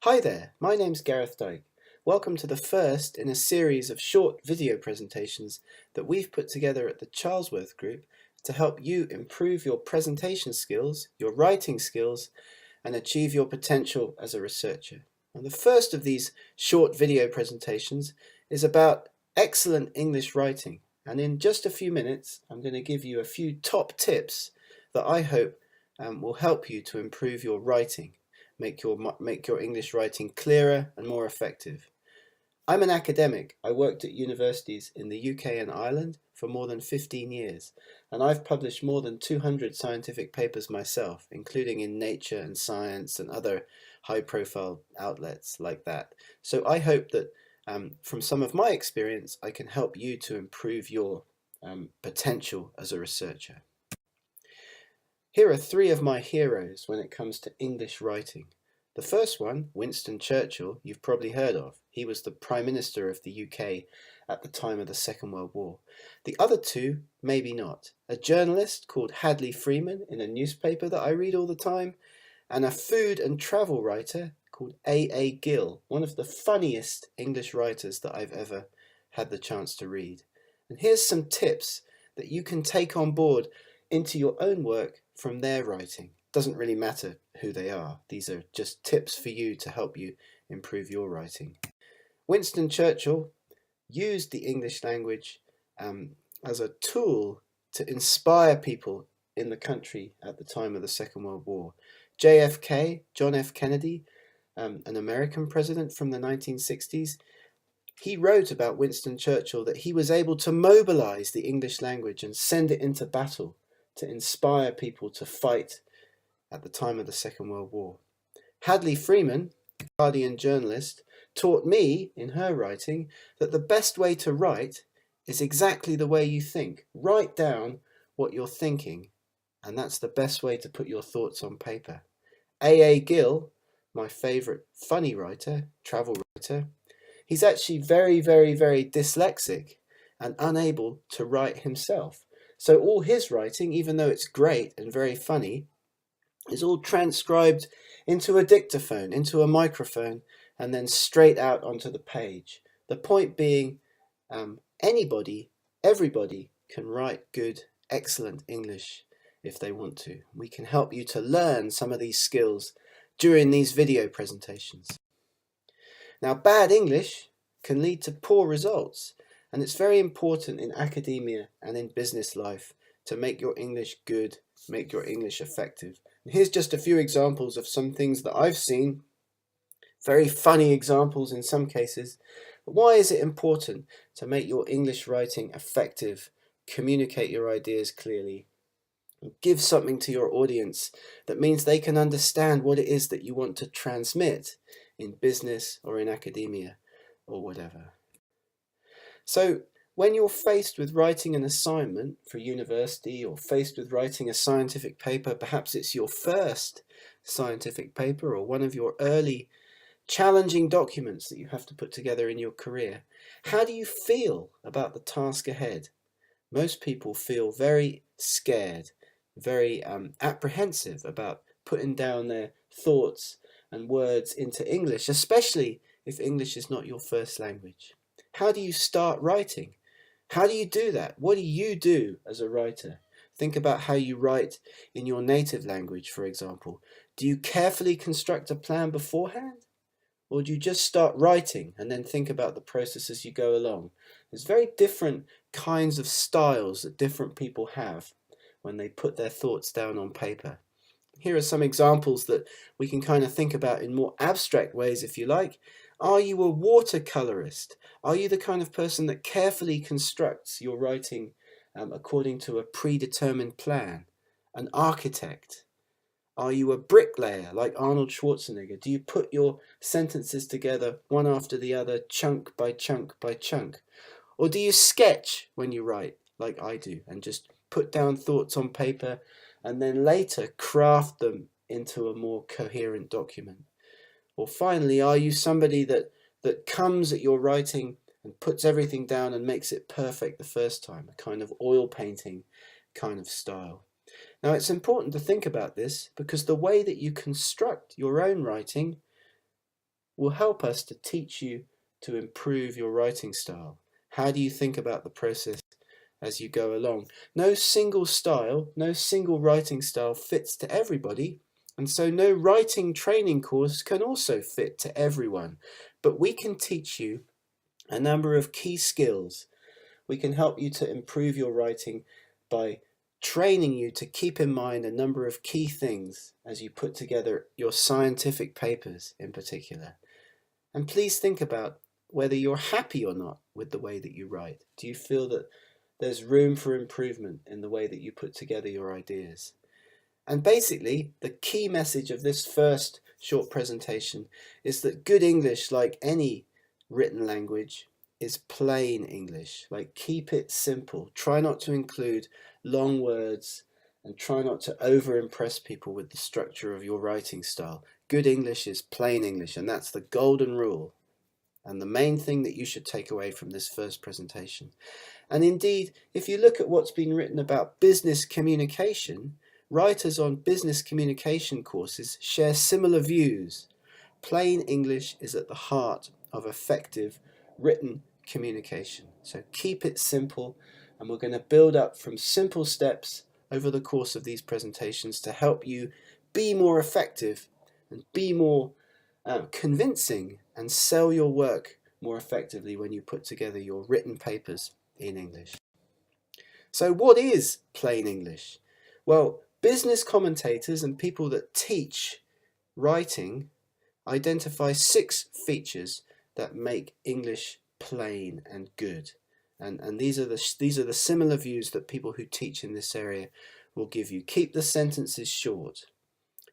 Hi there, my name's Gareth Dyke. Welcome to the first in a series of short video presentations that we've put together at the Charlesworth Group to help you improve your presentation skills, your writing skills, and achieve your potential as a researcher. And the first of these short video presentations is about excellent English writing. And in just a few minutes, I'm going to give you a few top tips that I hope will help you to improve your writing. Make your English writing clearer and more effective. I'm an academic. I worked at universities in the UK and Ireland for more than 15 years, and I've published more than 200 scientific papers myself, including in Nature and Science and other high-profile outlets like that. So I hope that from some of my experience, I can help you to improve your potential as a researcher. Here are three of my heroes when it comes to English writing. The first one, Winston Churchill, you've probably heard of. He was the Prime Minister of the UK at the time of the Second World War. The other two, maybe not. A journalist called Hadley Freeman in a newspaper that I read all the time, and a food and travel writer called A. Gill, one of the funniest English writers that I've ever had the chance to read. And here's some tips that you can take on board into your own work from their writing. Doesn't really matter who they are. These are just tips for you to help you improve your writing. Winston Churchill used the English language as a tool to inspire people in the country at the time of the Second World War. JFK, John F. Kennedy, an American president from the 1960s, he wrote about Winston Churchill that he was able to mobilize the English language and send it into battle to inspire people to fight at the time of the Second World War. Hadley Freeman, a Guardian journalist, taught me in her writing that the best way to write is exactly the way you think. Write down what you're thinking, and that's the best way to put your thoughts on paper. A. Gill, my favourite funny writer, travel writer, he's actually very dyslexic and unable to write himself. So all his writing, even though it's great and very funny, is all transcribed into a dictaphone, into a microphone, and then straight out onto the page. The point being, everybody can write good, excellent English if they want to. We can help you to learn some of these skills during these video presentations. Now, bad English can lead to poor results, and it's very important in academia and in business life to make your English good, make your English effective. And here's just a few examples of some things that I've seen, very funny examples in some cases. But why is it important to make your English writing effective, communicate your ideas clearly, and give something to your audience that means they can understand what it is that you want to transmit in business or in academia or whatever? So when you're faced with writing an assignment for university or faced with writing a scientific paper, perhaps it's your first scientific paper or one of your early challenging documents that you have to put together in your career, how do you feel about the task ahead? Most people feel very scared, very apprehensive about putting down their thoughts and words into English, especially if English is not your first language. How do you start writing? How do you do that? What do you do as a writer? Think about how you write in your native language, for example. Do you carefully construct a plan beforehand? Or do you just start writing and then think about the process as you go along? There's very different kinds of styles that different people have when they put their thoughts down on paper. Here are some examples that we can kind of think about in more abstract ways, if you like. Are you a watercolorist? Are you the kind of person that carefully constructs your writing according to a predetermined plan? An architect? Are you a bricklayer like Arnold Schwarzenegger? Do you put your sentences together one after the other, chunk by chunk by chunk? Or do you sketch when you write like I do and just put down thoughts on paper and then later craft them into a more coherent document? Or finally, are you somebody that comes at your writing and puts everything down and makes it perfect the first time, a kind of oil painting kind of style? Now, it's important to think about this because the way that you construct your own writing will help us to teach you to improve your writing style. How do you think about the process as you go along? No single style, no single writing style fits to everybody, and so no writing training course can also fit to everyone. But we can teach you a number of key skills. We can help you to improve your writing by training you to keep in mind a number of key things as you put together your scientific papers in particular. And please think about whether you're happy or not with the way that you write. Do you feel that there's room for improvement in the way that you put together your ideas? And basically, the key message of this first short presentation is that good English, like any written language, is plain English. Like, keep it simple. Try not to include long words and try not to over-impress people with the structure of your writing style. Good English is plain English, and that's the golden rule and the main thing that you should take away from this first presentation. And indeed, if you look at what's been written about business communication, writers on business communication courses share similar views. Plain English is at the heart of effective written communication. So keep it simple, and we're going to build up from simple steps over the course of these presentations to help you be more effective and be more convincing and sell your work more effectively when you put together your written papers in English. So what is plain English? Well, business commentators and people that teach writing identify 6 features that make English plain and good. And these are the similar views that people who teach in this area will give you. Keep the sentences short.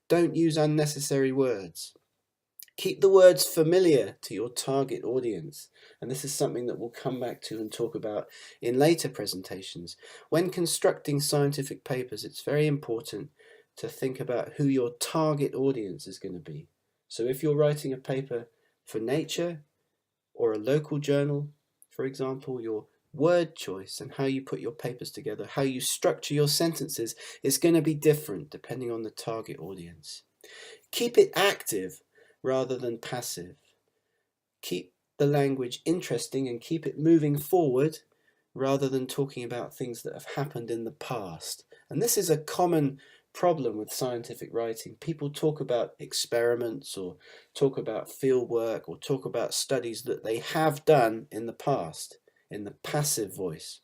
Don't use unnecessary words. Keep the words familiar to your target audience, and this is something that we'll come back to and talk about in later presentations. When constructing scientific papers, it's very important to think about who your target audience is going to be. So if you're writing a paper for Nature or a local journal, for example, your word choice and how you put your papers together, how you structure your sentences is going to be different depending on the target audience. Keep it active rather than passive. Keep the language interesting and keep it moving forward rather than talking about things that have happened in the past. And this is a common problem with scientific writing. People talk about experiments or talk about field work or talk about studies that they have done in the past in the passive voice.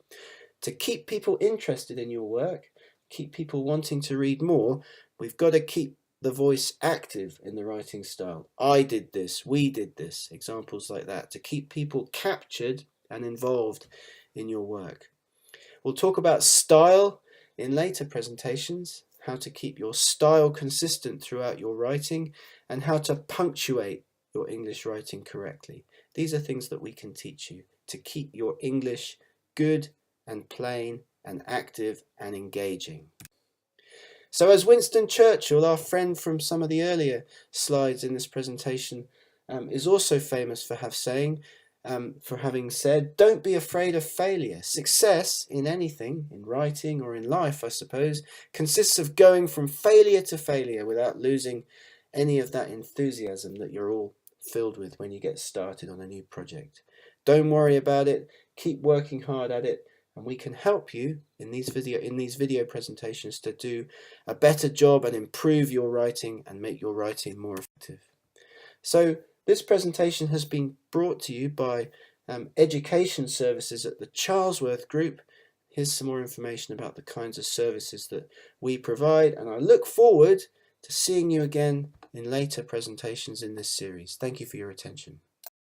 To keep people interested in your work, keep people wanting to read more, we've got to keep the voice active in the writing style. I did this, we did this, examples like that, to keep people captured and involved in your work. We'll talk about style in later presentations, how to keep your style consistent throughout your writing, and how to punctuate your English writing correctly. These are things that we can teach you to keep your English good and plain and active and engaging. So as Winston Churchill, our friend from some of the earlier slides in this presentation, is also famous for having said, don't be afraid of failure. Success in anything, in writing or in life, I suppose, consists of going from failure to failure without losing any of that enthusiasm that you're all filled with when you get started on a new project. Don't worry about it. Keep working hard at it. And we can help you in these video presentations to do a better job and improve your writing and make your writing more effective. So this presentation has been brought to you by education services at the Charlesworth Group. Here's some more information about the kinds of services that we provide, and I look forward to seeing you again in later presentations in this series. Thank you for your attention.